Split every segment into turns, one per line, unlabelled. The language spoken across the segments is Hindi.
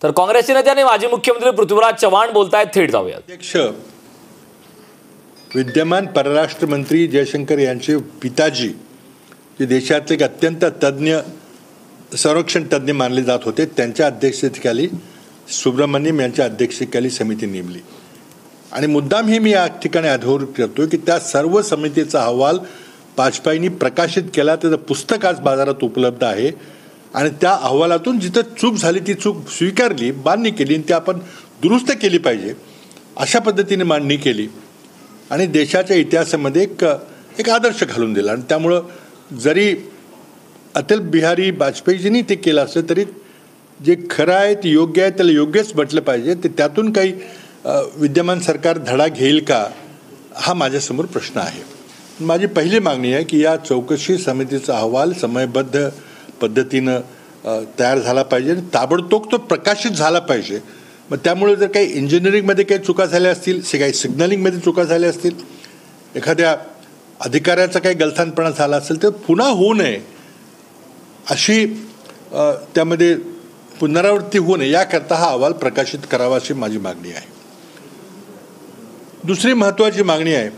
तर काँग्रेसचे नेते आणि माजी मुख्यमंत्री पृथ्वीराज चव्हाण बोलतायत, थेट जाऊयात.
अध्यक्ष विद्यमान परराष्ट्र मंत्री जयशंकर यांचे पिताजी जे देशातले एक अत्यंत तज्ञ संरक्षण तज्ञ मानले जात होते, त्यांच्या अध्यक्षतेखाली सुब्रमण्यम यांच्या अध्यक्षतेखाली समिती नेमली. आणि मुद्दाम हे मी या ठिकाणी अधोरेखित करतो की त्या सर्व समितीचा अहवाल वाजपेयींनी प्रकाशित केला. त्याचं पुस्तक आज बाजारात उपलब्ध आहे आणि त्या अहवालातून जिथं चूक झाली ती चूक स्वीकारली, मान्य केली आणि ती आपण दुरुस्त केली पाहिजे अशा पद्धतीने मांडणी केली आणि देशाच्या इतिहासामध्ये एक आदर्श घालून दिला. आणि त्यामुळं जरी अटल बिहारी वाजपेयीजींनी ते केलं असलं तरी जे खरं आहे ते योग्य आहे त्याला योग्यच म्हटलं पाहिजे. ते त्यातून काही विद्यमान सरकार धडा घेईल का हा माझ्यासमोर प्रश्न आहे. माझी पहिली मागणी आहे की या चौकशी समितीचा अहवाल समयबद्ध पद्धतीनं तयार झाला पाहिजे आणि ताबडतोब तो प्रकाशित झाला पाहिजे. मग त्यामुळे जर काही इंजिनिअरिंगमध्ये काही चुका झाल्या असतील, काही सिग्नलिंगमध्ये चुका झाल्या असतील, एखाद्या अधिकाऱ्याचा काही गलथानपणा झाला असेल तर पुन्हा होऊ नये अशी त्यामध्ये पुनरावृत्ती होऊ नये याकरता हा अहवाल प्रकाशित करावा अशी माझी मागणी आहे. दुसरी महत्त्वाची मागणी आहे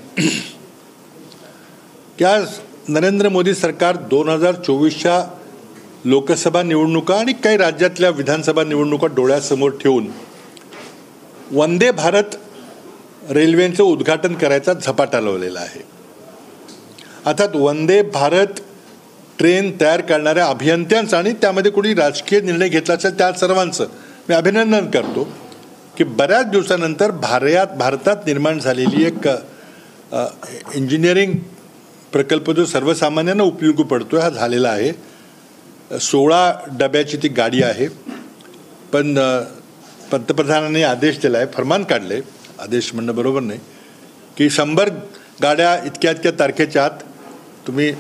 की आज नरेंद्र मोदी सरकार 2024च्या लोकसभा निवडणुका आणि काही राज्यातल्या विधानसभा निवडणुका डोळ्यासमोर ठेवून वंदे भारत रेल्वेचं उद्घाटन करायचा झपाटा लावलेला आहे. अर्थात वंदे भारत ट्रेन तयार करणाऱ्या अभियंत्यांचं आणि त्यामध्ये कोणी राजकीय निर्णय घेतला असेल त्या सर्वांचं मी अभिनंदन करतो की बऱ्याच दिवसानंतर भारतात निर्माण झालेली एक इंजिनिअरिंग प्रकल्प जो सर्वसामान्यांना उपयोगी पडतो हा झालेला आहे. 16 डब्याची ती गाडी आहे. पण पंतप्रधानांनी आदेश दिला आहे, फरमान काढलं आहे, आदेश म्हणणं बरोबर नाही, की 100 गाड्या इतक्या तारखेच्या आत तुम्ही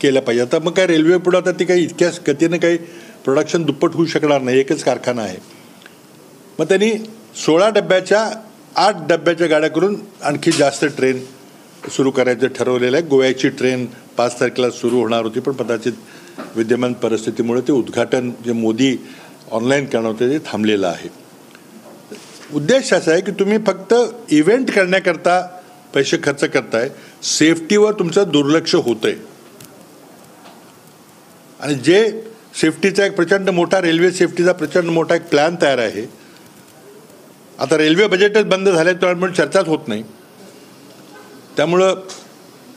केल्या पाहिजे. आता मग काय रेल्वे पुढं आता ती काही इतक्या गतीनं काही प्रोडक्शन दुप्पट होऊ शकणार नाही, एकच कारखाना आहे. मग त्यांनी 16 डब्याच्या 8 डब्याच्या गाड्या करून आणखी जास्त ट्रेन सुरू करायचं ठरवलेलं आहे. गोव्याची ट्रेन 5 तारखेला सुरू होणार होती पण कदाचित विद्यमान परिस्थितीमुळे ते उद्घाटन जे मोदी ऑनलाईन करणार होते ते थांबलेलं आहे. उद्देश असा आहे की तुम्ही फक्त इव्हेंट करण्याकरता पैसे खर्च करताय, सेफ्टीवर तुमचं दुर्लक्ष होतंय. आणि जे सेफ्टीचा एक प्रचंड मोठा रेल्वे सेफ्टीचा प्रचंड मोठा एक प्लॅन तयार आहे. आता रेल्वे बजेटच बंद झाले त्यामुळे चर्चाच होत नाही. त्यामुळं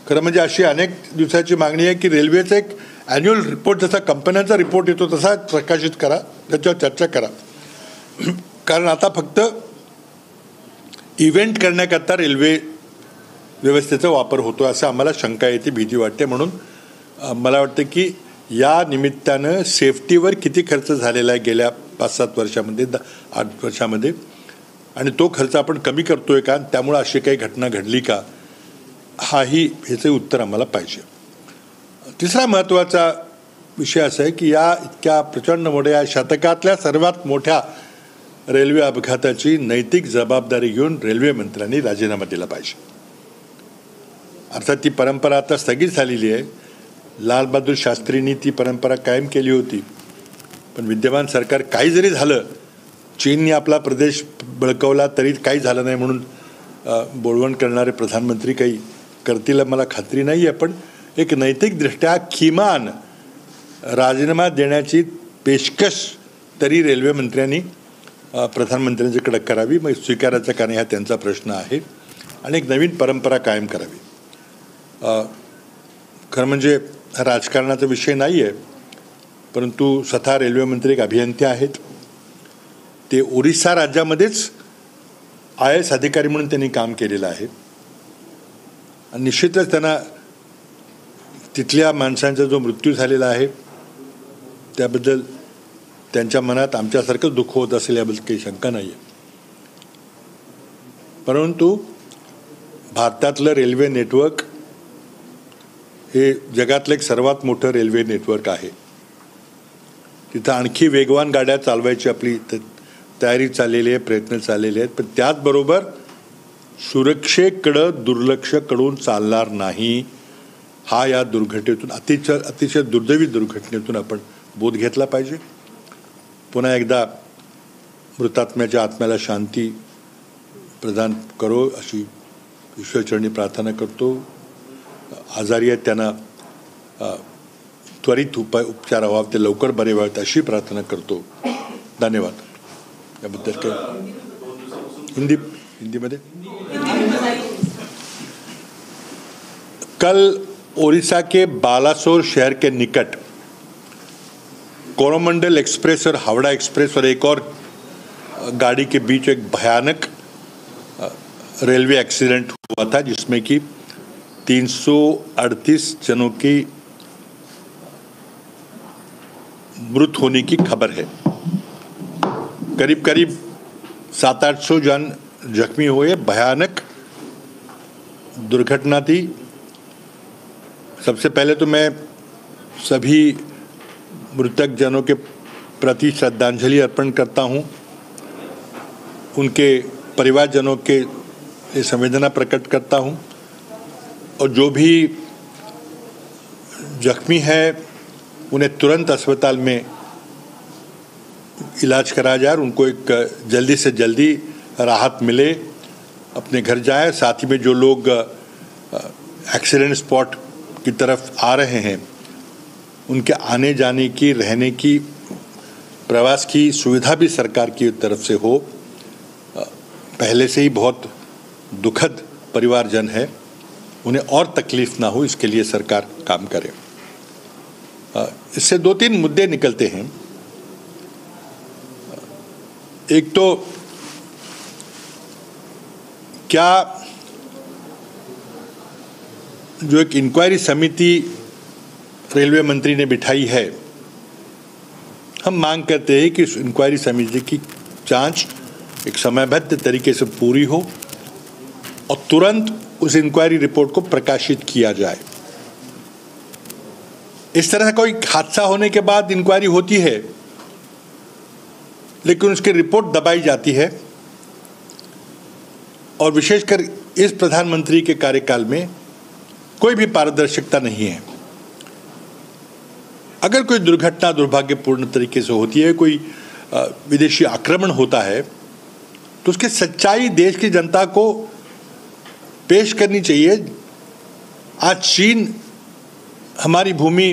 खरं म्हणजे अशी अनेक दिवसाची मागणी आहे की रेल्वेचा एक ॲन्युअल रिपोर्ट जसा कंपन्यांचा रिपोर्ट येतो तसा प्रकाशित करा, त्याच्यावर चर्चा करा. कारण आता फक्त इव्हेंट करण्याकरता रेल्वे व्यवस्थेचा वापर होतो असं आम्हाला शंका येते, भीती वाटते. म्हणून मला वाटतं की या निमित्तानं सेफ्टीवर किती खर्च झालेला आहे गेल्या 5-7 वर्षामध्ये, 8 वर्षामध्ये, आणि तो खर्च आपण कमी करतोय का, त्यामुळे अशी काही घटना घडली का, हाही ह्याचं उत्तर आम्हाला पाहिजे. तिसरा महत्त्वाचा विषय असा आहे की या इतक्या प्रचंड मोठ्या शतकातल्या सर्वात मोठ्या रेल्वे अपघाताची नैतिक जबाबदारी घेऊन रेल्वे मंत्र्यांनी राजीनामा दिला पाहिजे. अर्थात ती परंपरा आता स्थगित झालेली आहे. लालबहादूर शास्त्रींनी ती परंपरा कायम केली होती. पण विद्यमान सरकार काही जरी झालं, चीनने आपला प्रदेश बळकावला तरी काही झालं नाही म्हणून बोळवण करणारे प्रधानमंत्री काही करतील मला खात्री नाही आहे. पण एक नैतिकदृष्ट्या किमान राजीनामा देण्याची पेशकश तरी रेल्वे मंत्र्यांनी प्रधानमंत्र्यांच्याकडे करावी. मग स्वीकारायचं का नाही हा त्यांचा प्रश्न आहे. आणि एक नवीन परंपरा कायम करावी. खरं म्हणजे हा राजकारणाचा विषय नाही आहे, परंतु स्वतः रेल्वे मंत्री एक अभियंते आहेत. ते ओरिसा राज्यामध्येच IAS अधिकारी म्हणून त्यांनी काम केलेलं आहे. आणि निश्चितच त्यांना तिथल्या माणसांचा जो मृत्यू झालेला आहे त्याबद्दल त्यांच्या मनात आमच्यासारखंच दुःख होत असेल याबद्दल काही शंका नाही आहे. परंतु भारतातलं रेल्वे नेटवर्क हे जगातलं एक सर्वात मोठं रेल्वे नेटवर्क आहे. तिथं आणखी वेगवान गाड्या चालवायची आपली तयारी चाललेली आहे, प्रयत्न चाललेले आहेत. पण त्याचबरोबर सुरक्षेकडं दुर्लक्ष करून चालणार नाही. हा या दुर्घटनेतून अतिशय दुर्दैवी दुर्घटनेतून आपण बोध घेतला पाहिजे. पुन्हा एकदा मृतात्म्याच्या आत्म्याला शांती प्रदान करो अशी ईश्वरचरणी प्रार्थना करतो. आजारी आहेत त्यांना त्वरित उपचार व्हावा, ते लवकर बरे व्हावेत अशी प्रार्थना करतो. धन्यवाद. याबद्दल काय हिंदीमध्ये कल ओडिशा के बालासोर शहर के निकट कोरोमंडल एक्सप्रेस और हावड़ा एक्सप्रेस और एक और गाड़ी के बीच एक भयानक रेलवे एक्सीडेंट हुआ था, जिसमें कि 338 जनों की मृत होने की खबर है. करीब करीब 700-800 जन जख्मी हुए. भयानक दुर्घटना थी. सबसे पहले तो मैं सभी मृतक जनों के प्रति श्रद्धांजलि अर्पण करता हूं. उनके परिवारजनों के संवेदना प्रकट करता हूं, और जो भी जख्मी है उन्हें तुरंत अस्पताल में इलाज कराया जाए और उनको एक जल्दी से जल्दी राहत मिले, अपने घर जाए. साथ ही में जो लोग एक्सीडेंट स्पॉट की तरफ आ रहे हैं उनके आने जाने की, रहने की, प्रवास की सुविधा भी सरकार की तरफ से हो. पहले से ही बहुत दुखद परिवारजन है, उन्हें और तकलीफ ना हो इसके लिए सरकार काम करे. इससे 2-3 मुद्दे निकलते हैं. एक तो क्या जो एक इंक्वायरी समिति रेलवे मंत्री ने बिठाई है, हम मांग करते हैं कि इस इंक्वायरी समिति की जांच एक समयबद्ध तरीके से पूरी हो और तुरंत उस इंक्वायरी रिपोर्ट को प्रकाशित किया जाए. इस तरह कोई हादसा होने के बाद इंक्वायरी होती है, लेकिन उसकी रिपोर्ट दबाई जाती है, और विशेषकर इस प्रधानमंत्री के कार्यकाल में कोई भी पारदर्शिता नहीं है. अगर कोई दुर्घटना दुर्भाग्यपूर्ण तरीके से होती है, कोई विदेशी आक्रमण होता है, तो उसकी सच्चाई देश की जनता को पेश करनी चाहिए. आज चीन हमारी भूमि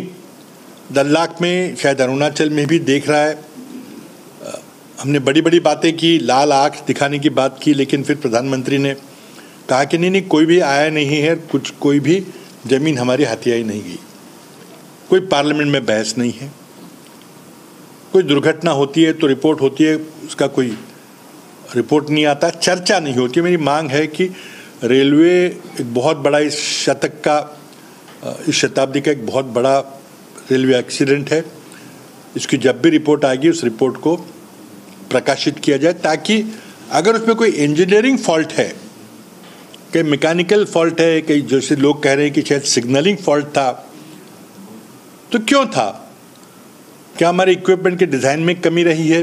लद्दाख में, शायद अरुणाचल में भी देख रहा है. हमने बड़ी बड़ी बातें की, लाल आंख दिखाने की बात की, लेकिन फिर प्रधानमंत्री ने कहा कि नहीं कोई भी आया नहीं है, कोई भी जमीन हमारी हथियाई नहीं गई. कोई पार्लियामेंट में बहस नहीं है. कोई दुर्घटना होती है तो रिपोर्ट होती है, उसका कोई रिपोर्ट नहीं आता, चर्चा नहीं होती. मेरी मांग है कि रेलवे एक बहुत बड़ा इस शताब्दी का एक बहुत बड़ा रेलवे एक्सीडेंट है. इसकी जब भी रिपोर्ट आएगी उस रिपोर्ट को प्रकाशित किया जाए, ताकि अगर उसमें कोई इंजीनियरिंग फॉल्ट है, कहीं मैकेनिकल फॉल्ट है, कहीं जैसे लोग कह रहे हैं कि शायद सिग्नलिंग फॉल्ट था, तो क्यों था? क्या हमारे इक्विपमेंट के डिज़ाइन में कमी रही है?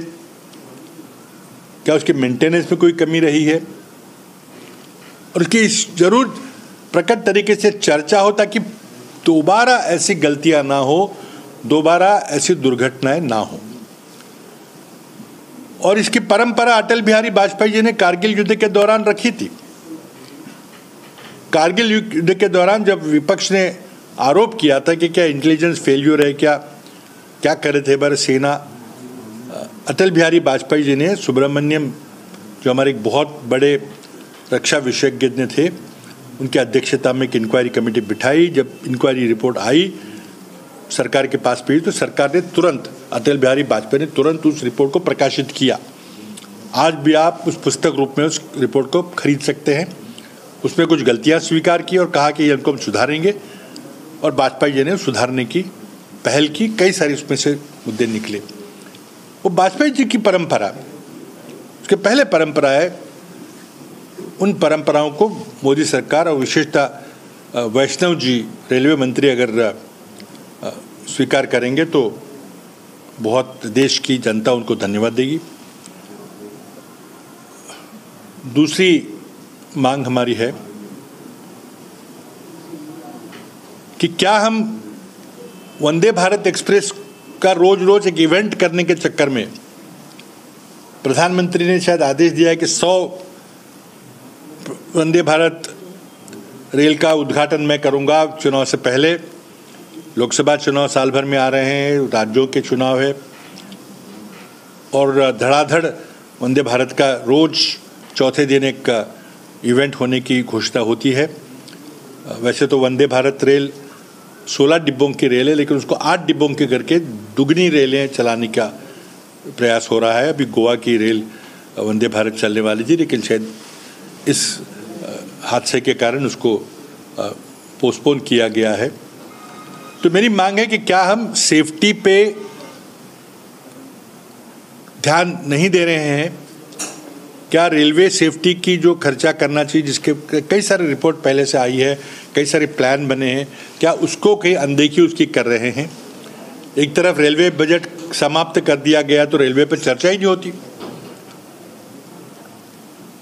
क्या उसके मेंटेनेंस में कोई कमी रही है? और उसकी जरूर प्रकट तरीके से चर्चा हो, ताकि दोबारा ऐसी गलतियां ना हो, दोबारा ऐसी दुर्घटनाएं ना हो. और इसकी परंपरा अटल बिहारी वाजपेयी जी ने कारगिल युद्ध के दौरान रखी थी. कारगिल युद्ध के दौरान जब विपक्ष ने आरोप किया था कि क्या इंटेलिजेंस फेल्यूर है, क्या कर रहे थे बार सेना, अटल बिहारी वाजपेयी जी ने, सुब्रमण्यम जो हमारे एक बहुत बड़े रक्षा विशेषज्ञ थे, उनकी अध्यक्षता में एक इंक्वायरी कमेटी बिठाई. जब इंक्वायरी रिपोर्ट आई, सरकार के पास भेजी, तो सरकार ने तुरंत, अटल बिहारी वाजपेयी ने तुरंत उस रिपोर्ट को प्रकाशित किया. आज भी आप उस पुस्तक रूप में उस रिपोर्ट को खरीद सकते हैं. उसमें कुछ गलतियां स्वीकार की और कहा कि इनको हम सुधारेंगे, और वाजपेयी जी ने सुधारने की पहल की. कई सारे उसमें से मुद्दे निकले. वो वाजपेयी जी की परंपरा, उसके पहले परंपरा है, उन परंपराओं को मोदी सरकार और विशेषतः वैष्णव जी रेलवे मंत्री अगर स्वीकार करेंगे तो बहुत देश की जनता उनको धन्यवाद देगी. दूसरी मांग हमारी है कि क्या हम वंदे भारत एक्सप्रेस का रोज रोज एक इवेंट करने के चक्कर में प्रधानमंत्री ने शायद आदेश दिया है कि 100 वंदे भारत रेल का उद्घाटन मैं करूंगा चुनाव से पहले। लोकसभा चुनाव साल भर में आ रहे हैं, राज्यों के चुनाव है और धड़ाधड़ वंदे भारत का रोज चौथे दिन एक इवेंट होने की घोषणा होती है। वैसे तो वंदे भारत रेल 16 डिब्बों की रेल है, लेकिन उसको 8 डिब्बों के करके दुगनी रेलें चलाने का प्रयास हो रहा है। अभी गोवा की रेल वंदे भारत चलने वाली थी, लेकिन शायद इस हादसे के कारण उसको पोस्टपोन किया गया है। तो मेरी मांग है कि क्या हम सेफ्टी पे ध्यान नहीं दे रहे हैं? क्या रेलवे सेफ्टी की जो खर्चा करना चाहिए, जिसके कई सारे रिपोर्ट पहले से आई है, कई सारे प्लान बने हैं, क्या उसको कहीं अनदेखी उसकी कर रहे हैं? एक तरफ रेलवे बजट समाप्त कर दिया गया तो रेलवे पर चर्चा ही नहीं होती।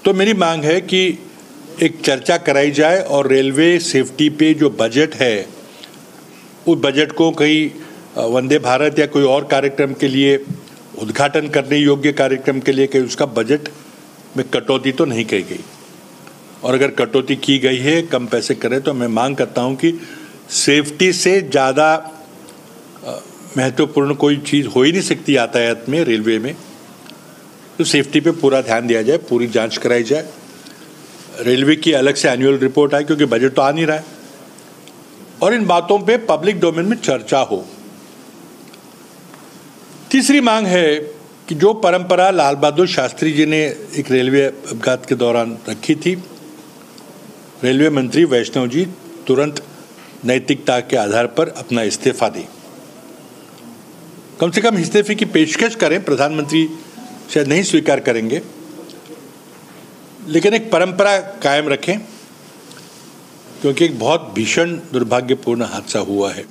तो मेरी मांग है कि एक चर्चा कराई जाए और रेलवे सेफ्टी पे जो बजट है, उस बजट को कहीं वंदे भारत या कोई और कार्यक्रम के लिए, उद्घाटन करने योग्य कार्यक्रम के लिए, कहीं उसका बजट में कटौती तो नहीं की गई। और अगर कटौती की गई है, कम पैसे करें, तो मैं मांग करता हूं कि सेफ्टी से ज़्यादा महत्वपूर्ण कोई चीज़ हो ही नहीं सकती यातायात में, रेलवे में। तो सेफ्टी पे पूरा ध्यान दिया जाए, पूरी जांच कराई जाए, रेलवे की अलग से एनुअल रिपोर्ट आए, क्योंकि बजट तो आ नहीं रहा है, और इन बातों पे पब्लिक डोमेन में चर्चा हो। तीसरी मांग है कि जो परंपरा लाल बहादुर शास्त्री जी ने एक रेलवे अपघात के दौरान रखी थी, रेलवे मंत्री वैष्णव जी तुरंत नैतिकता के आधार पर अपना इस्तीफा दें। कम से कम इस्तीफे की पेशकश करें। प्रधानमंत्री शायद नहीं स्वीकार करेंगे, लेकिन एक परंपरा कायम रखें, क्योंकि एक बहुत भीषण दुर्भाग्यपूर्ण हादसा हुआ है।